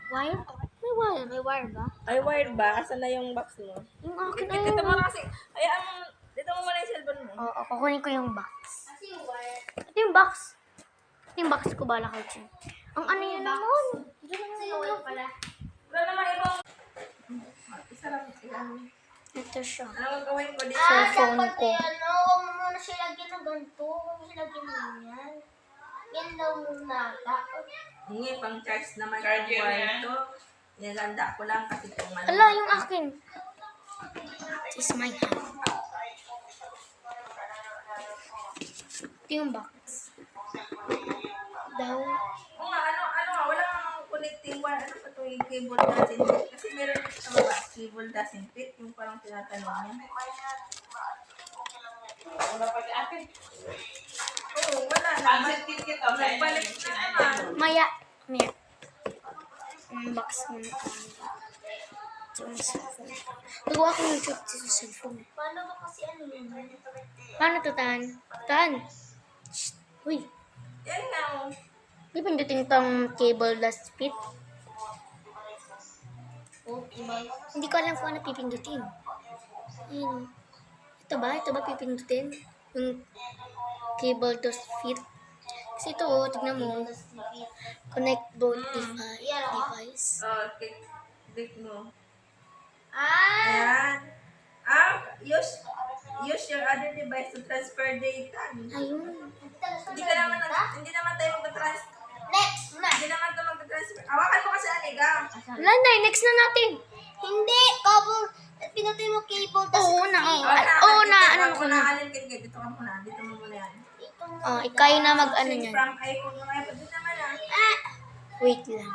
Wire? May wire. May wire ba? Ay, wired ba? Asan na yung box mo? Yung akin ay Dito mo na kasi. Dito mo muna yung cellphone mo. Oo, kukunin ko yung box. Ito yung box. Ito yung box ko, bala ko dyan. Ang ano yun naman? Wala naman ibang... Isa lang. Ito siya. Ano ang gawin ko dito? Cellphone ko. Huwag mo muna siya lagyan ng ganito. Huwag mo siya lagyan ng ganyan. Yan daw muna. Hindi, pang charge naman yung wire to. Nilanda ko lang kasi kung malamang. Ala, yung akin. This is my hand. Ito yung box. Daw. Oo nga, wala namang connecting wire. Ano pa ito yung cable doesn't fit? Kasi meron ito sa baba, cable doesn't fit. Yung parang tinatanong niya. Wala pa si akin. Oo, wala na. Nagbalik na naman. Maya. Yung box mo na. Ito yung cellphone. Nagawa ko yung joke sa cellphone. Paano ba kasi ano yun? Paano to, Tan? Tan! Shh. Uy. Yan nga. Oh. Di pindutin tong cable last fit. Okay ba? Hindi ko alam kung ano pipindutin. Ayun. Ito ba pipindutin? Yung cable to fit. Kasi ito, tignan mo. Connect both device. Oh, click mo. Ah! Ayan. Use your other device to transfer data. Ayun. Hindi naman tayo magta-transfer. Next na! Hindi naman tayo magta-transfer. Hawakan mo kasi, Aniga. Wala na, next na natin. Hindi! Cable! Pinatay mo cable. Oo na, oo. Ano ko na. Alin kayo, dito ka muna. Dito mo muna yan. Ikaw na mag-ano Switch yan. from iPhone ng iPhone. Dito naman Ah! Wait lang.